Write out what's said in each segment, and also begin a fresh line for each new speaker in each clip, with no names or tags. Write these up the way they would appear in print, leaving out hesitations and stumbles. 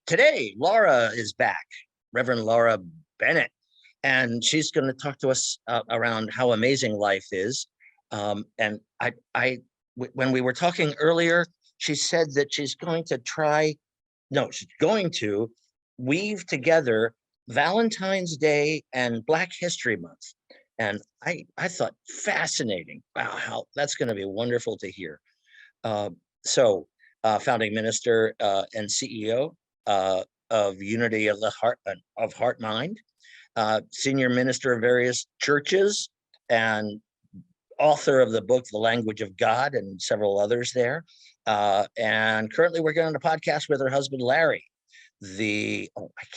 today, Laura is back, Reverend Laura Bennett, and she's going to talk to us around how amazing life is. And when we were talking earlier, she said that she's going to weave together Valentine's Day and Black History Month. And I thought fascinating. Wow, how that's going to be wonderful to hear. Founding minister and CEO of Unity of Heartmind, senior minister of various churches, and author of the book The Language of God and several others there. And currently working on a podcast with her husband Larry. I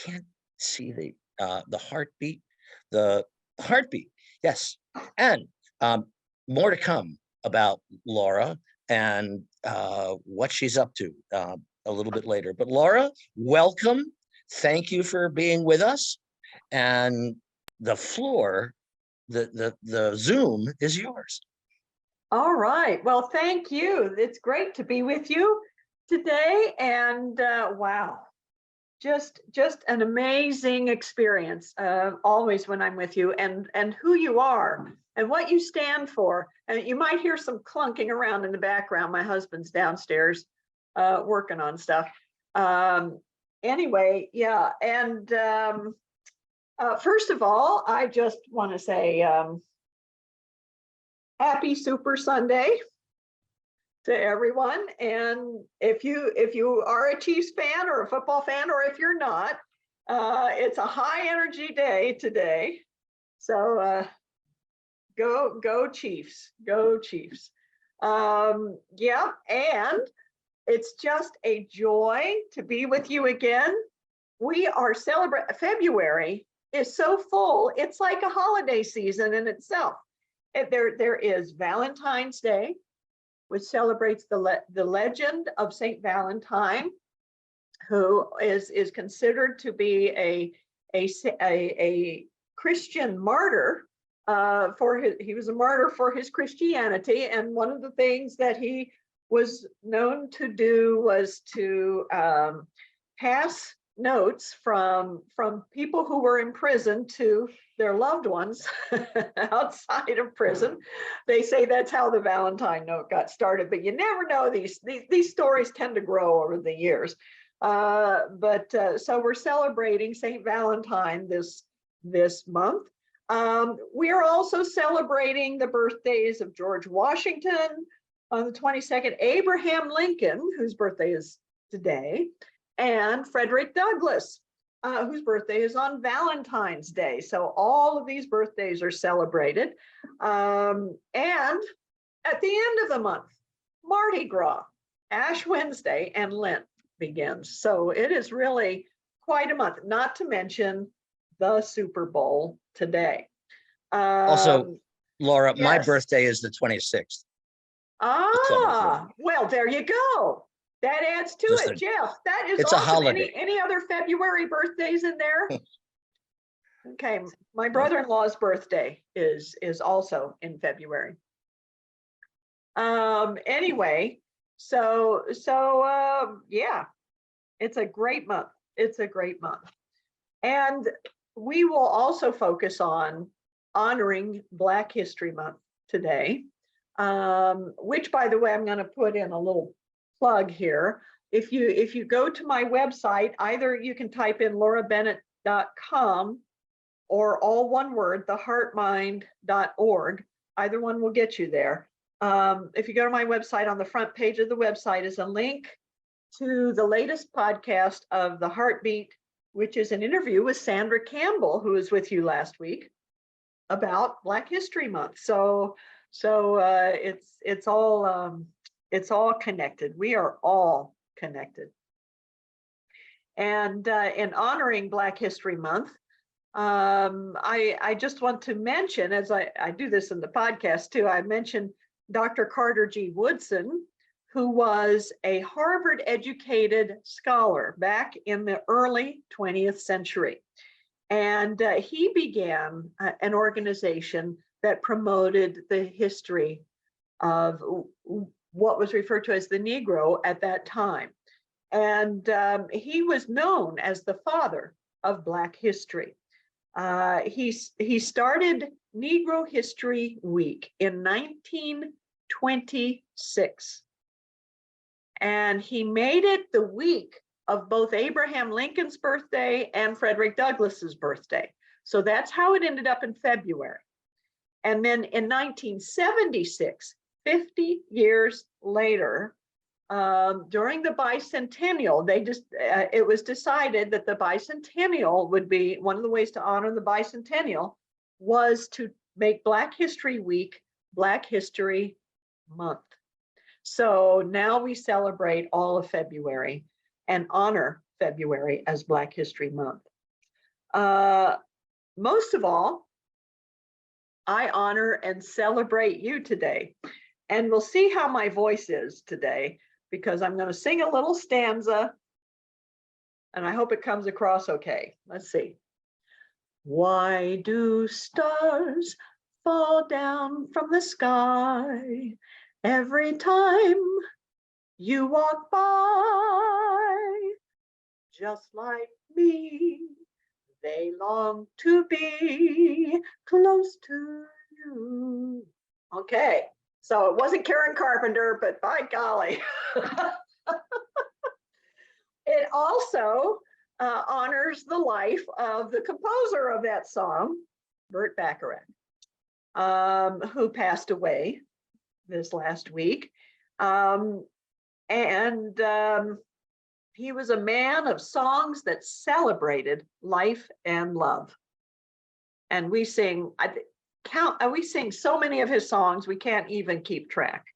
can't see the heartbeat. The heartbeat, yes. And more to come about Laura and what she's up to a little bit later. But Laura, welcome. Thank you for being with us. And the floor, the Zoom is yours.
All right. Well, thank you. It's great to be with you today. And wow, just an amazing experience always when I'm with you, and who you are and what you stand for. And you might hear some clunking around in the background. My husband's downstairs working on stuff. Anyway, yeah. And first of all, I just want to say happy Super Sunday to everyone. And if you are a Chiefs fan or a football fan, or if you're not, it's a high energy day today. So go Chiefs, go Chiefs. Yeah, and it's just a joy to be with you again. We are celebrating. February is so full. It's like a holiday season in itself. There is Valentine's Day, which celebrates the legend of Saint Valentine, who is considered to be a Christian martyr. He was a martyr for his Christianity, and one of the things that he was known to do was to pass notes from people who were in prison to their loved ones outside of prison. They say that's how the Valentine note got started, but you never know. These stories tend to grow over the years. So we're celebrating Saint Valentine this month. We are also celebrating the birthdays of George Washington on the 22nd, Abraham Lincoln, whose birthday is today, and Frederick Douglass, whose birthday is on Valentine's Day. So all of these birthdays are celebrated. And at the end of the month, Mardi Gras, Ash Wednesday, and Lent begins. So it is really quite a month, not to mention the Super Bowl today.
Also, Laura,
yes.
My birthday is the 26th.
Well, there you go. That adds to it, Jeff. That is
it's
awesome.
A holiday.
Any other February birthdays in there? Okay, my brother-in-law's birthday is also in February. Anyway, so yeah, it's a great month. It's a great month, and we will also focus on honoring Black History Month today, which, by the way, I'm going to put in a little plug here. If you go to my website, either you can type in laurabennett.com or all one word, theheartmind.org. Either one will get you there. If you go to my website, on the front page of the website is a link to the latest podcast of The Heartbeat, which is an interview with Sandra Campbell, who was with you last week, about Black History Month. So it's all connected. We are all connected. And in honoring Black History Month, I just want to mention, as I do this in the podcast too, I mentioned Dr. Carter G. Woodson, who was a Harvard educated scholar back in the early 20th century. And he began an organization that promoted the history of what was referred to as the Negro at that time. And he was known as the father of Black history. He started Negro History Week in 1926. And he made it the week of both Abraham Lincoln's birthday and Frederick Douglass's birthday. So that's how it ended up in February. And then in 1976, 50 years later, during the bicentennial, it was decided that the bicentennial would be, one of the ways to honor the bicentennial was to make Black History Week Black History Month. So now we celebrate all of February and honor February as Black History Month. Most of all, I honor and celebrate you today. And we'll see how my voice is today, because I'm going to sing a little stanza, and I hope it comes across okay. Let's see. Why do stars fall down from the sky every time you walk by? Just like me, they long to be close to you. Okay, so it wasn't Karen Carpenter, but by golly. It also honors the life of the composer of that song, Burt Bacharach, who passed away this last week. He was a man of songs that celebrated life and love. And we sing, we sing so many of his songs, we can't even keep track.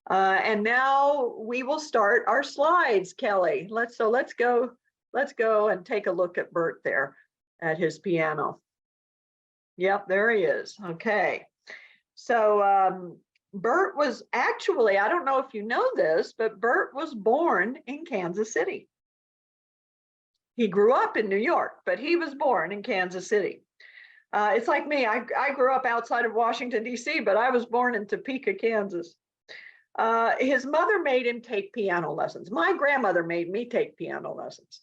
And now we will start our slides, Kelly. Let's go and take a look at Burt there at his piano. Yep, there he is. Okay. So Burt was actually, I don't know if you know this, but Burt was born in Kansas City. He grew up in New York, but he was born in Kansas City. It's like me, I grew up outside of Washington, D.C., but I was born in Topeka, Kansas. His mother made him take piano lessons. My grandmother made me take piano lessons.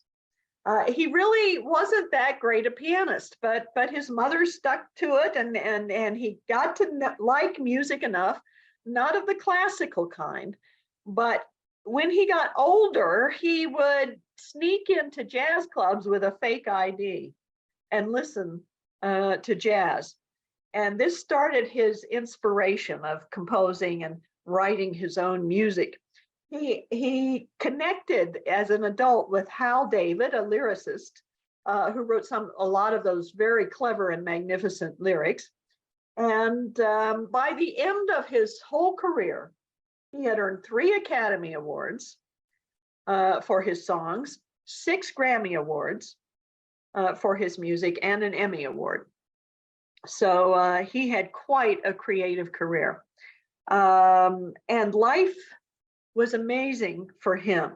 He really wasn't that great a pianist, but his mother stuck to it, and he got to like music enough, not of the classical kind, but when he got older, he would sneak into jazz clubs with a fake ID and listen to jazz. And this started his inspiration of composing and writing his own music. He connected as an adult with Hal David, a lyricist, who wrote a lot of those very clever and magnificent lyrics. And by the end of his whole career, he had earned 3 Academy Awards for his songs, 6 Grammy Awards for his music, and an Emmy Award. So he had quite a creative career. And life was amazing for him,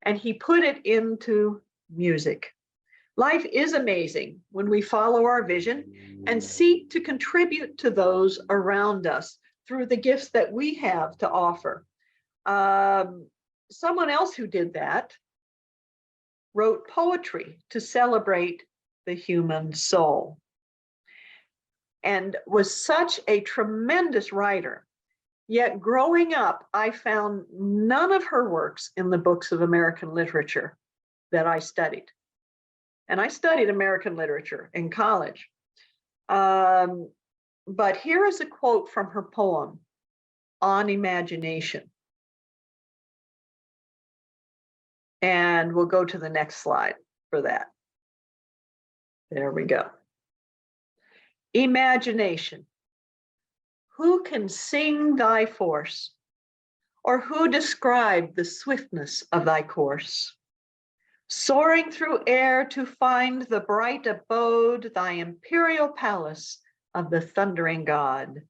and he put it into music. Life is amazing when we follow our vision and seek to contribute to those around us through the gifts that we have to offer. Someone else who did that wrote poetry to celebrate the human soul and was such a tremendous writer. Yet growing up, I found none of her works in the books of American literature that I studied. And I studied American literature in college. But here is a quote from her poem, On Imagination. And we'll go to the next slide for that. There we go. Imagination. Who can sing thy force, or who describe the swiftness of thy course? Soaring through air to find the bright abode, thy imperial palace of the thundering God.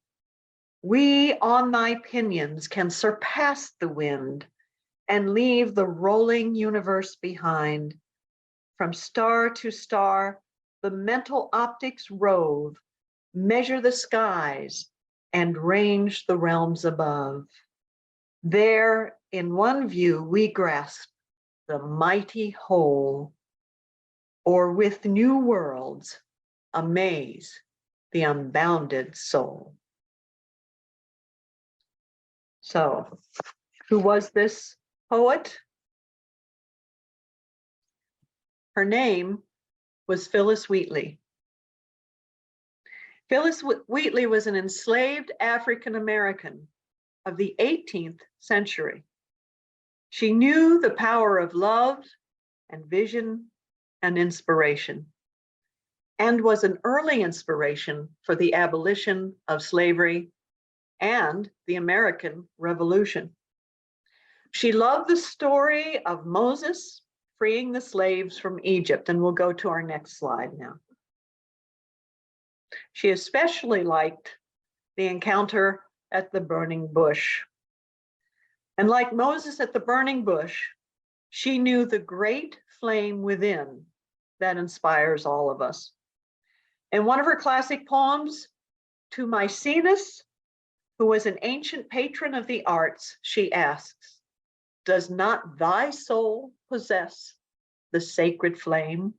We on thy pinions can surpass the wind and leave the rolling universe behind. From star to star, the mental optics rove, measure the skies, and range the realms above. There, in one view, we grasp the mighty whole, or with new worlds amaze the unbounded soul. So, who was this poet? Her name was Phyllis Wheatley. Phyllis Wheatley was an enslaved African American of the 18th century. She knew the power of love and vision and inspiration, and was an early inspiration for the abolition of slavery and the American Revolution. She loved the story of Moses freeing the slaves from Egypt, and we'll go to our next slide now. She especially liked the encounter at the burning bush. And like Moses at the burning bush, she knew the great flame within that inspires all of us. In one of her classic poems, to Maecenas, who was an ancient patron of the arts, she asks, "Does not thy soul possess the sacred flame?"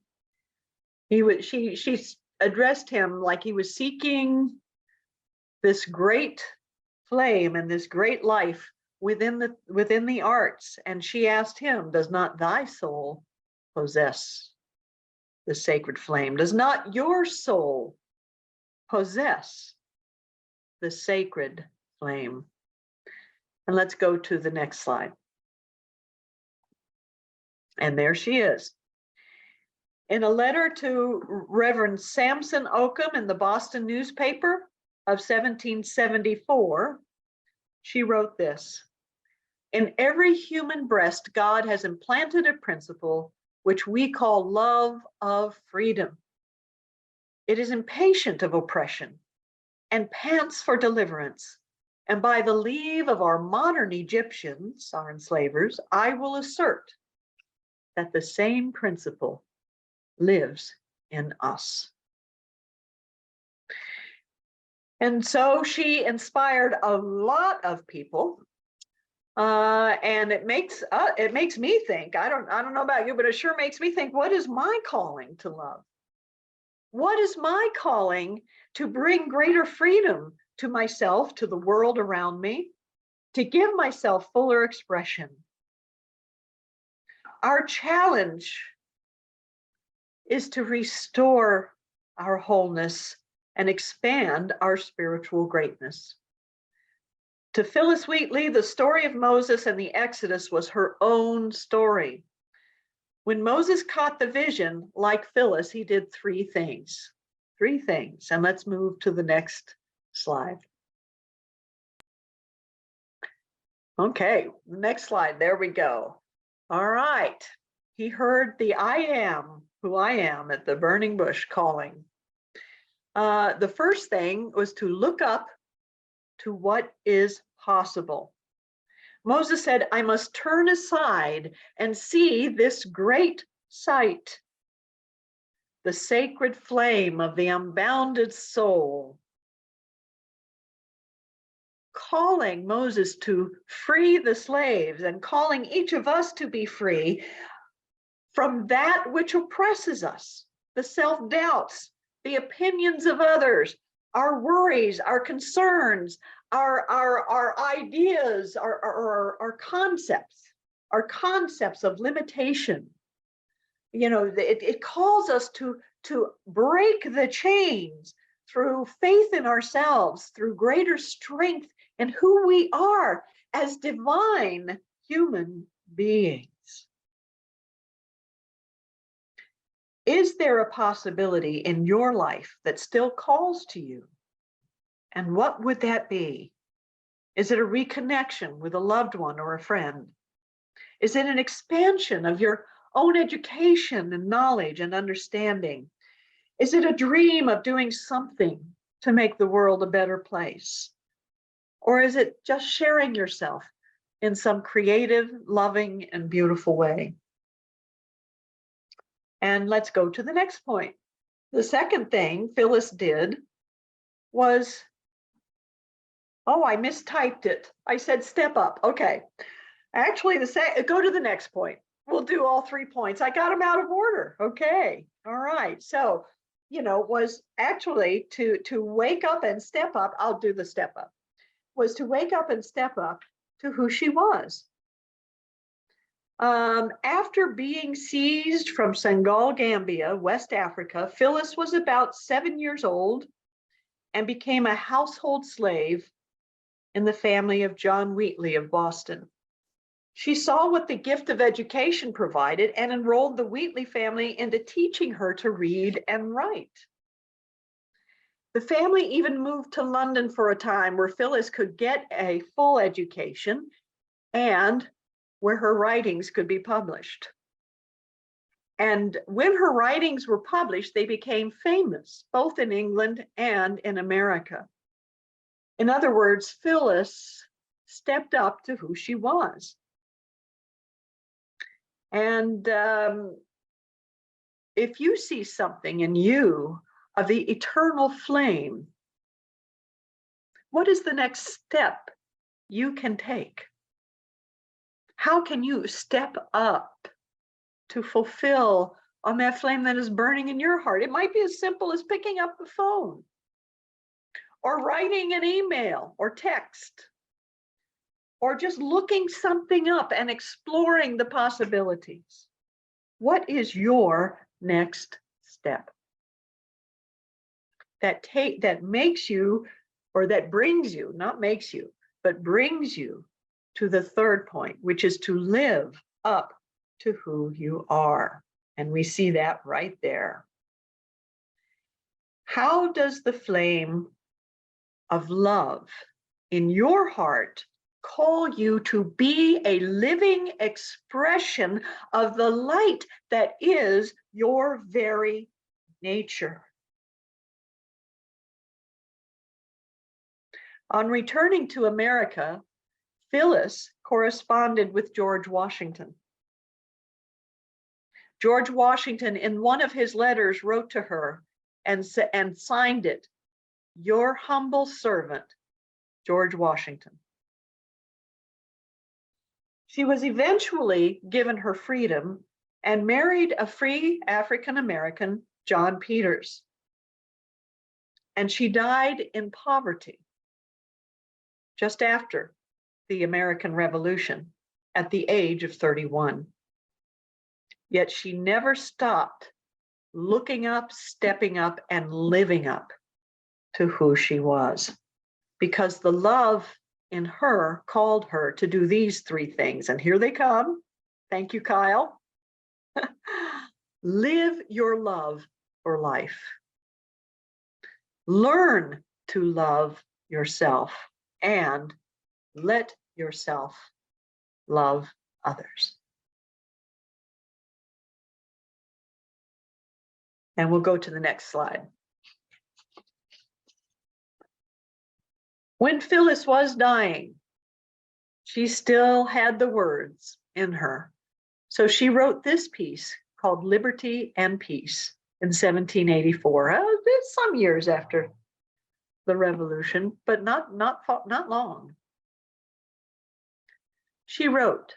She addressed him like he was seeking this great flame and this great life within the arts. And she asked him, "Does not thy soul possess the sacred flame? Does not your soul possess the sacred flame?" And let's go to the next slide. And there she is. In a letter to Reverend Samson Occam in the Boston newspaper of 1774, she wrote this: "In every human breast, God has implanted a principle which we call love of freedom. It is impatient of oppression and pants for deliverance. And by the leave of our modern Egyptians, our enslavers, I will assert that the same principle lives in us." And so she inspired a lot of people. And it makes me think, I don't know about you, but it sure makes me think, what is my calling to love? What is my calling to bring greater freedom to myself, to the world around me, to give myself fuller expression? Our challenge is to restore our wholeness and expand our spiritual greatness. To Phyllis Wheatley, the story of Moses and the Exodus was her own story. When Moses caught the vision, like Phyllis, he did three things. And let's move to the next slide. Okay, next slide, there we go. All right, he heard the "I am who I am" at the burning bush calling. The first thing was to look up to what is possible. Moses said, "I must turn aside and see this great sight, the sacred flame of the unbounded soul." Calling Moses to free the slaves and calling each of us to be free from that which oppresses us, the self-doubts, the opinions of others, our worries, our concerns, our ideas, our concepts of limitation. You know, it calls us to break the chains through faith in ourselves, through greater strength in who we are as divine human beings. Is there a possibility in your life that still calls to you? And what would that be? Is it a reconnection with a loved one or a friend? Is it an expansion of your own education and knowledge and understanding? Is it a dream of doing something to make the world a better place? Or is it just sharing yourself in some creative, loving, and beautiful way? And let's go to the next point. The second thing Phyllis did was, oh, I mistyped it. I said step up. Okay. Actually, go to the next point. we'll do all 3 points. I got them out of order. Okay. All right. So, was actually to wake up and step up. I'll do the step up. Was to wake up and step up to who she was. After being seized from Senegal, Gambia, West Africa, Phyllis was about 7 years old and became a household slave in the family of John Wheatley of Boston. She saw what the gift of education provided and enrolled the Wheatley family into teaching her to read and write. The family even moved to London for a time where Phyllis could get a full education and where her writings could be published. And when her writings were published, they became famous, both in England and in America. In other words, Phyllis stepped up to who she was. And if you see something in you of the eternal flame, what is the next step you can take? How can you step up to fulfill on that flame that is burning in your heart? It might be as simple as picking up the phone or writing an email or text, or just looking something up and exploring the possibilities. What is your next step that makes you, or that brings you, not makes you, but brings you to the third point, which is to live up to who you are? And we see that right there. How does the flame of love in your heart call you to be a living expression of the light that is your very nature? On returning to America, Phyllis corresponded with George Washington. George Washington, in one of his letters, wrote to her and signed it, "Your humble servant, George Washington." She was eventually given her freedom and married a free African American, John Peters. And she died in poverty just after the American Revolution at the age of 31. Yet she never stopped looking up, stepping up, and living up to who she was, because the love in her called her to do these 3 things. And here they come. Thank you, Kyle. Live your love for life. Learn to love yourself and let yourself love others. And we'll go to the next slide. When Phyllis was dying, she still had the words in her. So she wrote this piece called Liberty and Peace in 1784. It's some years after the revolution, but not long. She wrote,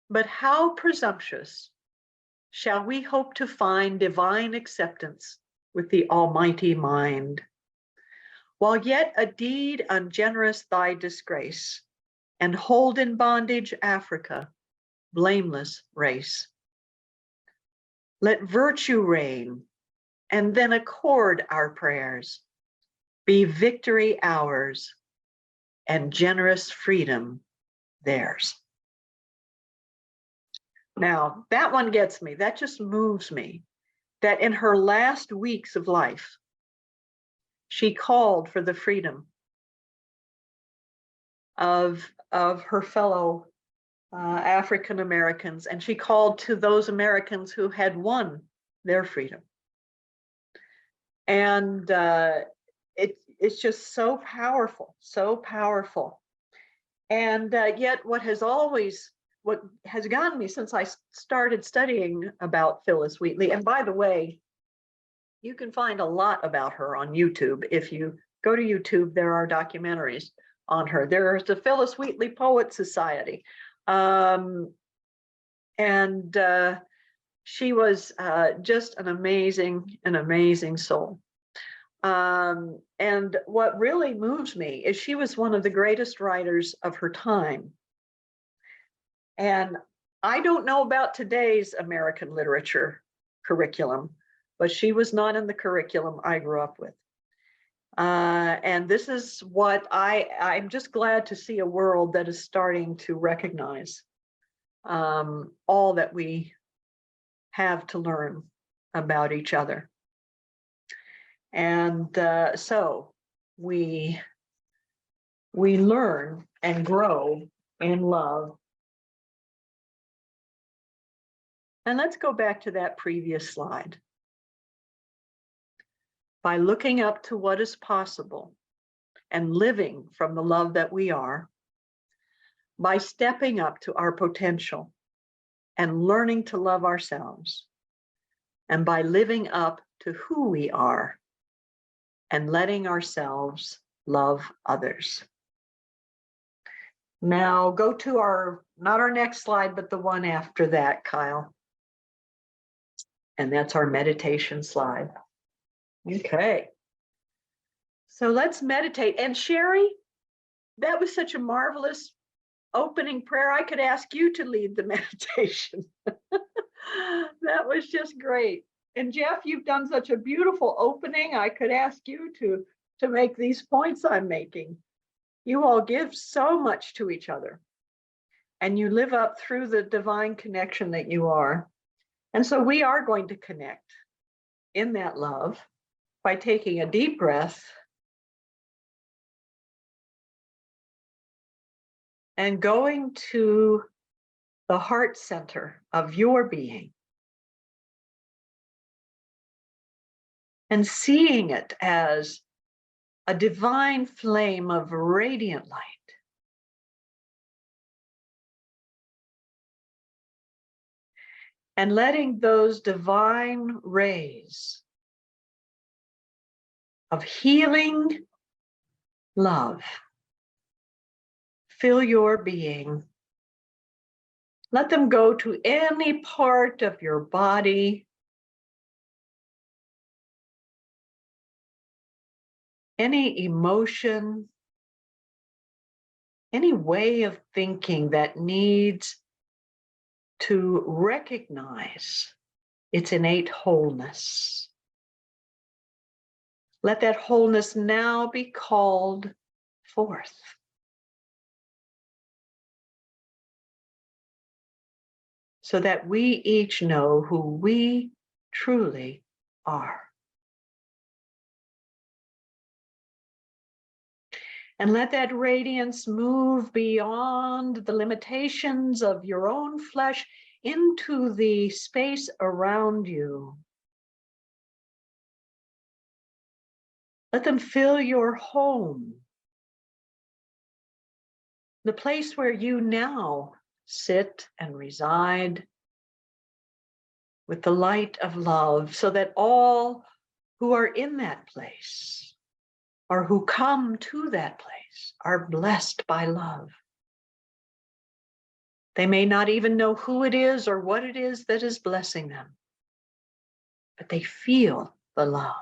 "But how presumptuous shall we hope to find divine acceptance with the Almighty mind, while yet a deed ungenerous thy disgrace, and hold in bondage Africa, blameless race. Let virtue reign, and then accord our prayers, be victory ours, and generous freedom theirs." Now, that one gets me. That just moves me. That in her last weeks of life, she called for the freedom of her fellow African Americans, and she called to those Americans who had won their freedom. And it's just so powerful, so powerful. And yet what has gotten me since I started studying about Phyllis Wheatley, and by the way, you can find a lot about her on YouTube. If you go to YouTube, there are documentaries on her. There's the Phyllis Wheatley Poet Society. And she was just an amazing soul. And what really moves me is she was one of the greatest writers of her time. And I don't know about today's American literature curriculum, but she was not in the curriculum I grew up with. And this is what I'm just glad to see a world that is starting to recognize all that we have to learn about each other. And so we learn and grow in love. And let's go back to that previous slide. By looking up to what is possible and living from the love that we are, by stepping up to our potential and learning to love ourselves, and by living up to who we are and letting ourselves love others. Now go to our, not our next slide, but the one after that, Kyle. And that's our meditation slide. Okay. So let's meditate. And Sherry, that was such a marvelous opening prayer. I could ask you to lead the meditation. That was just great. And Jeff, you've done such a beautiful opening. I could ask you to make these points I'm making. You all give so much to each other, and you live up through the divine connection that you are. And so we are going to connect in that love by taking a deep breath and going to the heart center of your being and seeing it as a divine flame of radiant light. And letting those divine rays of healing love fill your being. Let them go to any part of your body, any emotion, any way of thinking that needs to recognize its innate wholeness. Let that wholeness now be called forth. So that we each know who we truly are. And let that radiance move beyond the limitations of your own flesh into the space around you. Let them fill your home, the place where you now sit and reside with the light of love, so that all who are in that place or who come to that place are blessed by love. They may not even know who it is or what it is that is blessing them, but they feel the love.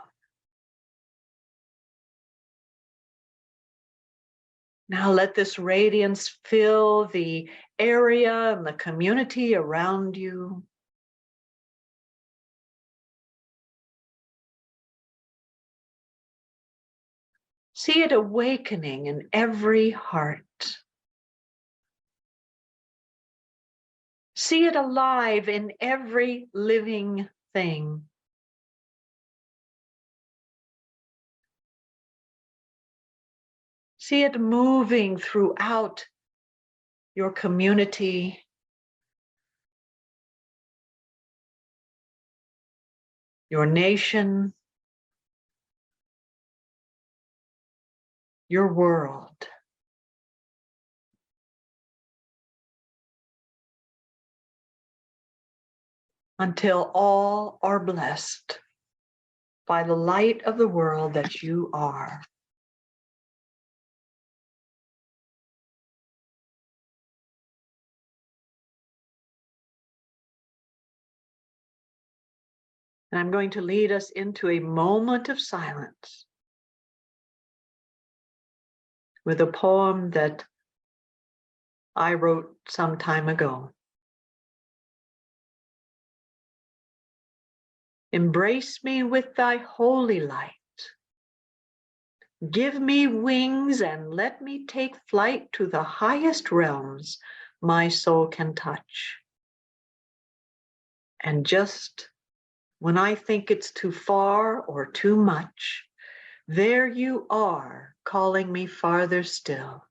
Now let this radiance fill the area and the community around you. See it awakening in every heart. See it alive in every living thing. See it moving throughout your community, your nation, your world. Until all are blessed by the light of the world that you are. And I'm going to lead us into a moment of silence with a poem that I wrote some time ago. Embrace me with thy holy light. Give me wings and let me take flight to the highest realms my soul can touch. And just when I think it's too far or too much, there you are calling me farther still,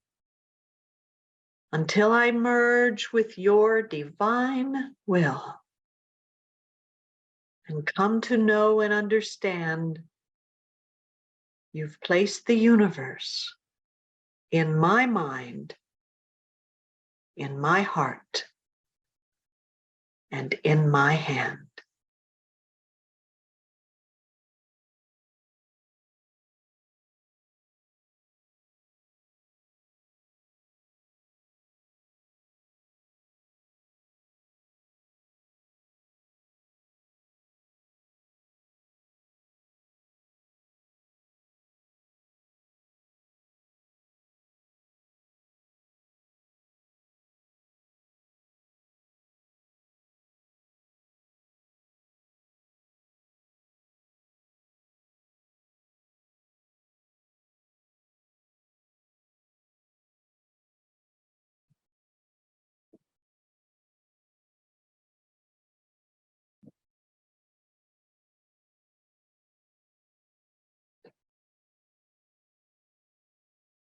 until I merge with your divine will and come to know and understand you've placed the universe in my mind, in my heart, and in my hand.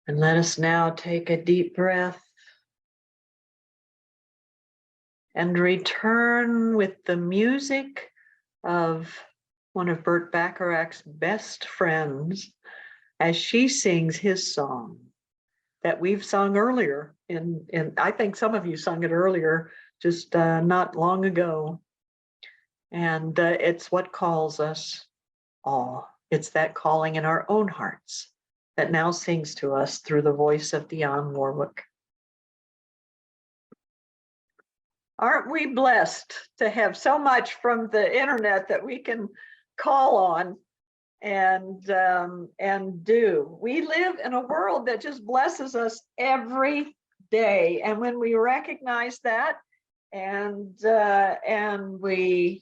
And let us now take a deep breath and return with the music of one of Burt Bacharach's best friends as she sings his song that we've sung earlier. In I think some of you sung it earlier, just not long ago. And it's what calls us all. It's that calling in our own hearts that now sings to us through the voice of Dionne Warwick. Aren't we blessed to have so much from the internet that we can call on and do? We live in a world that just blesses us every day, and when we recognize that and we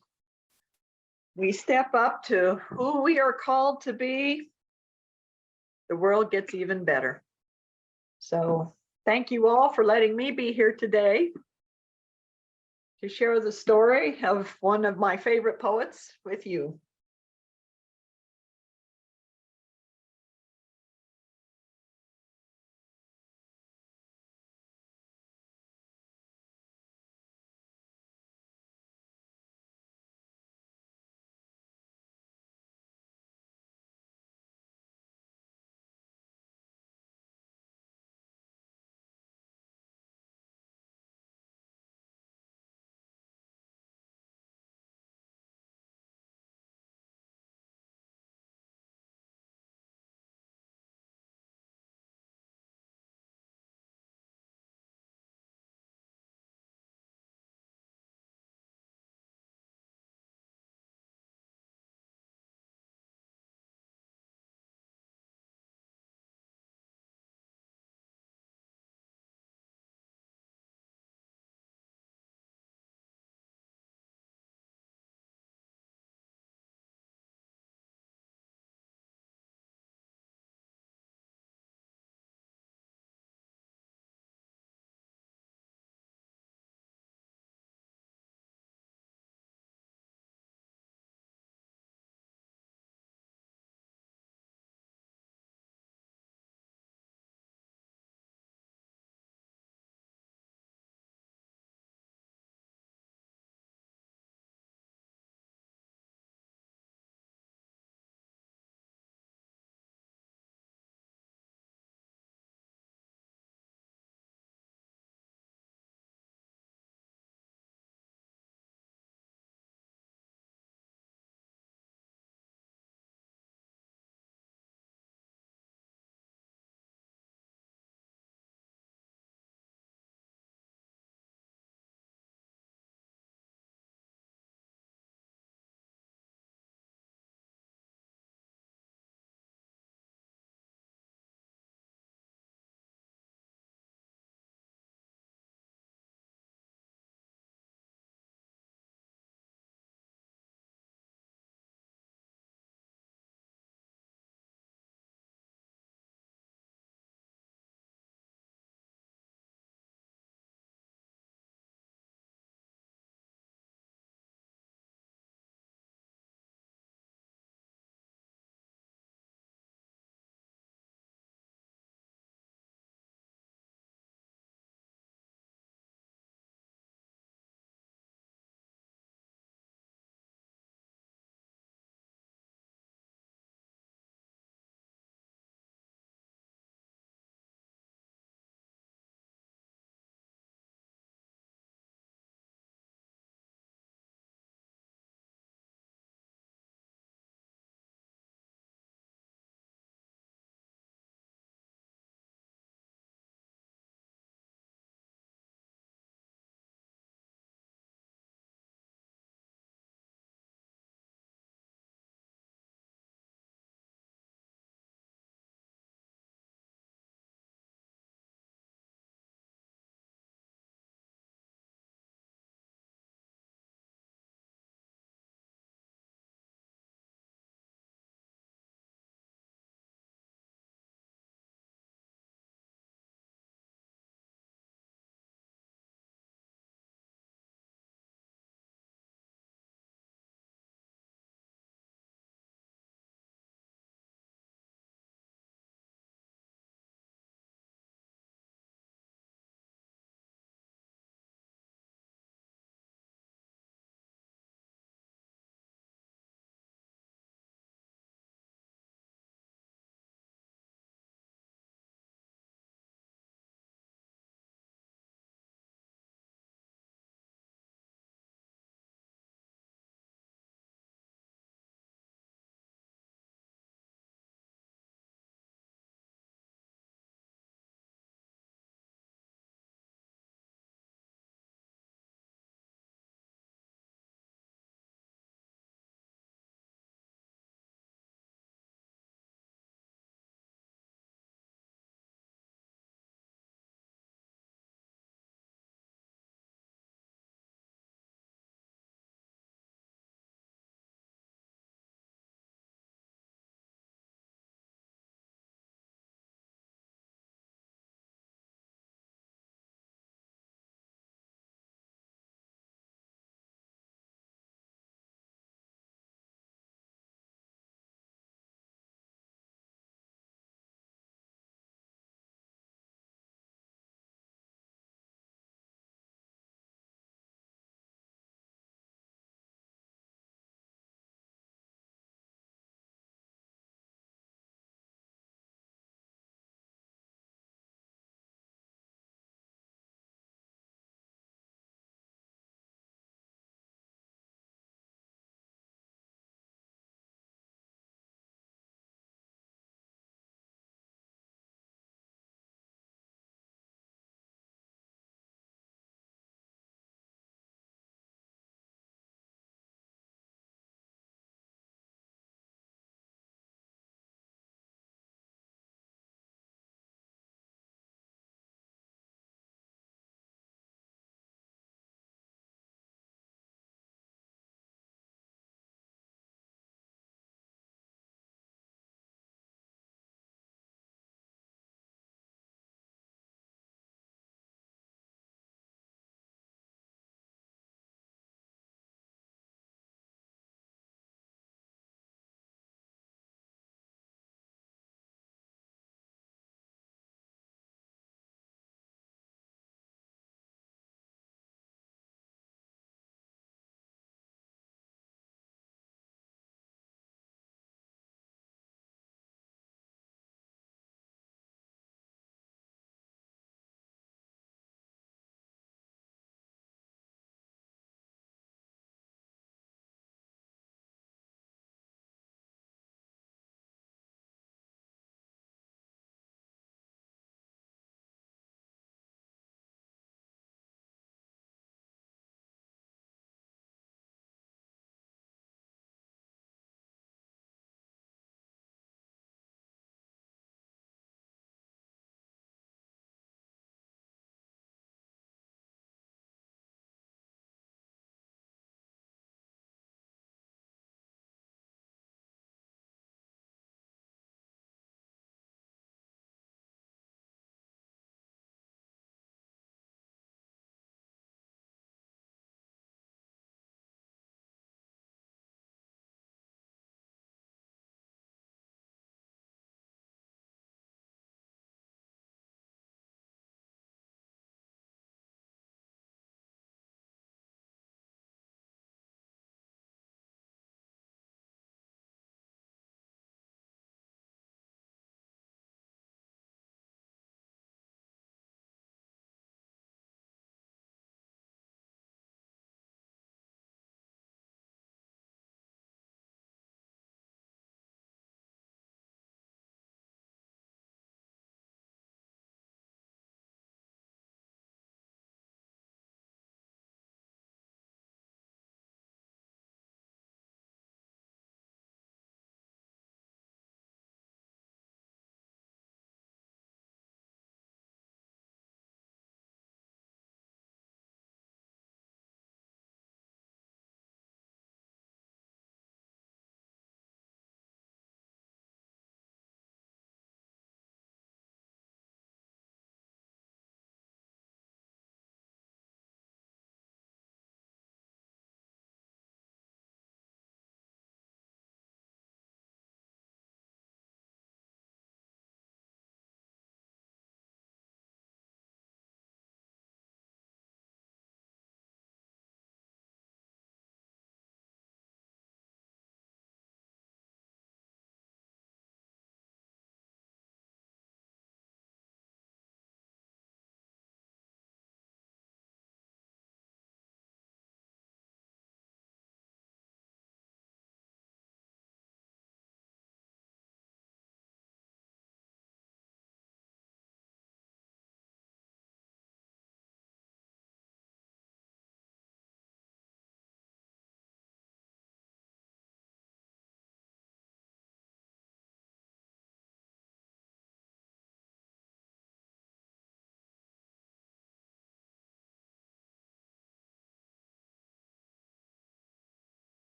step up to who we are called to be, the world gets even better. So thank you all for letting me be here today to share the story of one of my favorite poets with you.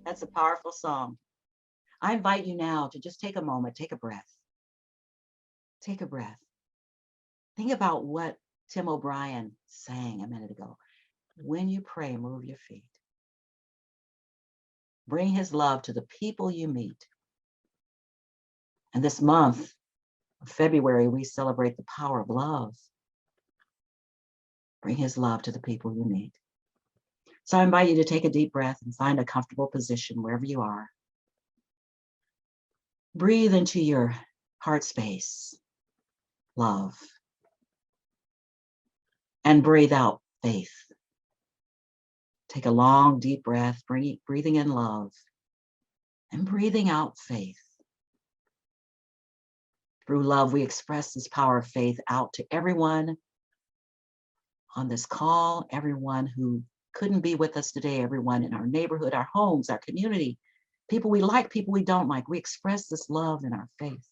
That's a powerful song. I invite you now to just take a moment, take a breath. Take a breath. Think about what Tim O'Brien sang a minute ago. When you pray, move your feet. Bring his love to the people you meet. And this month of February, we celebrate the power of love. Bring his love to the people you meet. So I invite you to take a deep breath and find a comfortable position wherever you are. Breathe into your heart space, love, and breathe out faith. Take a long, deep breath, breathing in love and breathing out faith. Through love, we express this power of faith out to everyone on this call, everyone who couldn't be with us today, everyone in our neighborhood, our homes, our community, people we like, people we don't like. We express this love in our faith.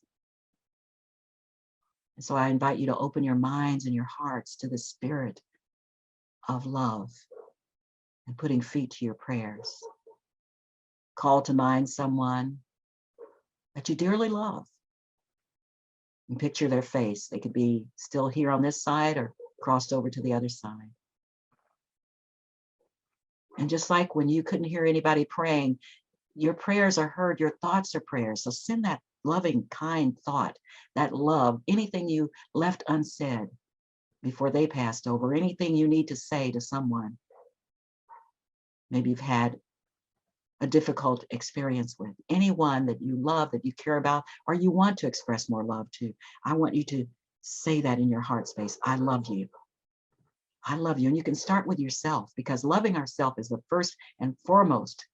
And so I invite you to open your minds and your hearts to the spirit of love and putting feet to your prayers. Call to mind someone that you dearly love and picture their face. They could be still here on this side or crossed over to the other side. And just like when you couldn't hear anybody praying, your prayers are heard, your thoughts are prayers. So send that loving, kind thought, that love, anything you left unsaid before they passed over, anything you need to say to someone. Maybe you've had a difficult experience with anyone that you love, that you care about, or you want to express more love to. I want you to say that in your heart space. I love you. I love you. And you can start with yourself, because loving ourselves is the first and foremost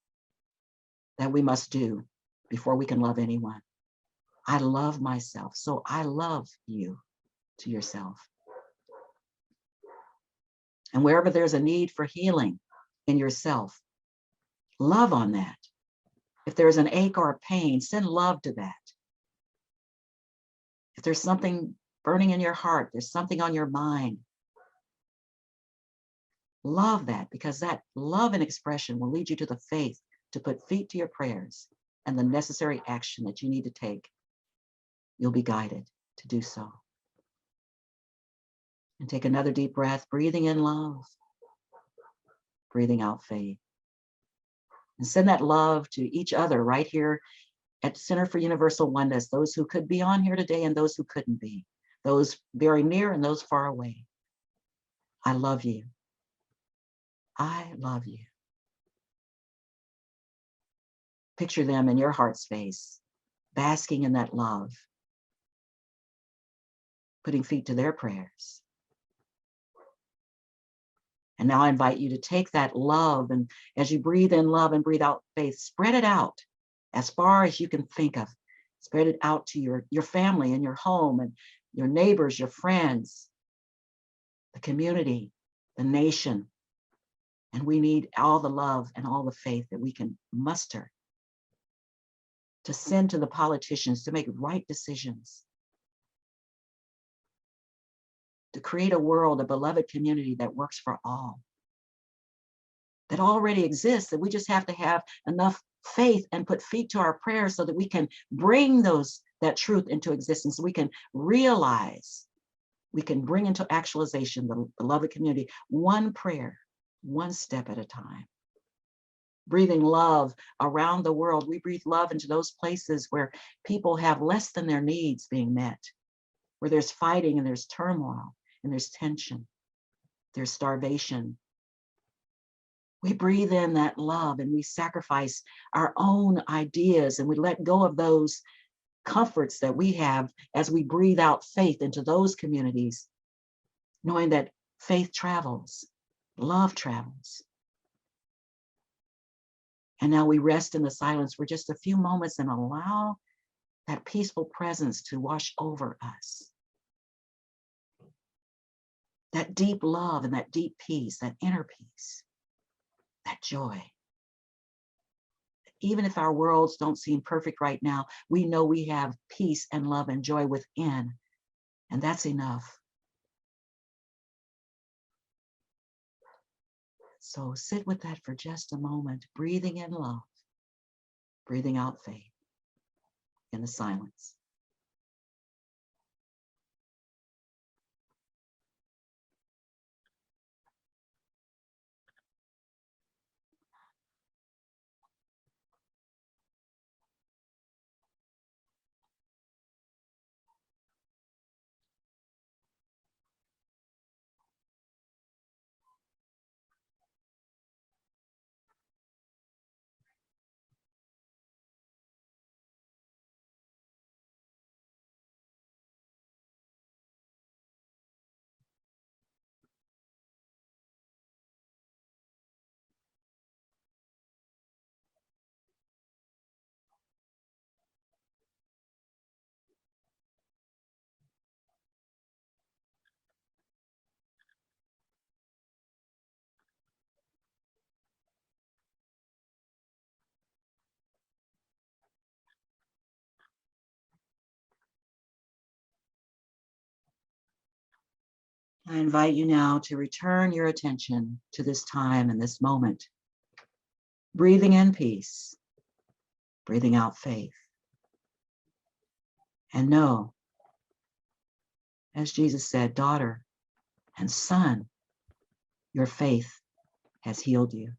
that we must do before we can love anyone. I love myself, so I love you to yourself. And wherever there's a need for healing in yourself, love on that. If there's an ache or a pain, send love to that. If there's something burning in your heart, there's something on your mind, love that, because that love and expression will lead you to the faith to put feet to your prayers and the necessary action that you need to take. You'll be guided to do so. And take another deep breath, breathing in love, breathing out faith. And send that love to each other right here at Center for Universal Oneness, those who could be on here today and those who couldn't be, those very near and those far away. I love you. I love you. Picture them in your heart space, basking in that love, putting feet to their prayers. And now I invite you to take that love, and as you breathe in love and breathe out faith, spread it out as far as you can think of. Spread it out to your family and your home and your neighbors, your friends, the community, the nation. And we need all the love and all the faith that we can muster to send to the politicians to make right decisions, to create a world, a beloved community that works for all, that already exists, that we just have to have enough faith and put feet to our prayers so that we can bring that truth into existence. We can realize, we can bring into actualization the beloved community, one prayer, one step at a time. Breathing love around the world. We breathe love into those places where people have less than their needs being met, where there's fighting and there's turmoil and there's tension, there's starvation. We breathe in that love and we sacrifice our own ideas and we let go of those comforts that we have as we breathe out faith into those communities, knowing that faith travels, love travels. And now we rest in the silence for just a few moments and allow that peaceful presence to wash over us. That deep love and that deep peace, that inner peace, that joy. Even if our worlds don't seem perfect right now, we know we have peace and love and joy within, and that's enough. So sit with that for just a moment, breathing in love breathing out faith in the silence. I invite you now to return your attention to this time and this moment, breathing in peace, breathing out faith. And know, as Jesus said, daughter and son, your faith has healed you.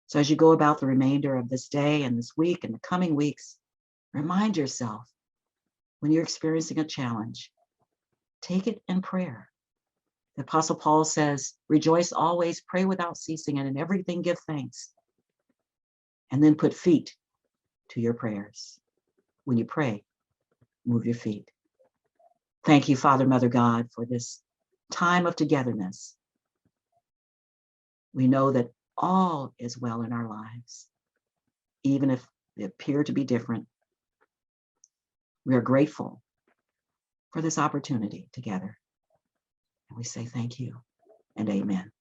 So as you go about the remainder of this day and this week and the coming weeks, remind yourself when you're experiencing a challenge, take it in prayer. The Apostle Paul says, rejoice always, pray without ceasing, and in everything give thanks. And then put feet to your prayers. When you pray, move your feet. Thank you, Father, Mother God, for this time of togetherness. We know that all is well in our lives, even if they appear to be different. We are grateful for this opportunity together. And we say thank you and amen.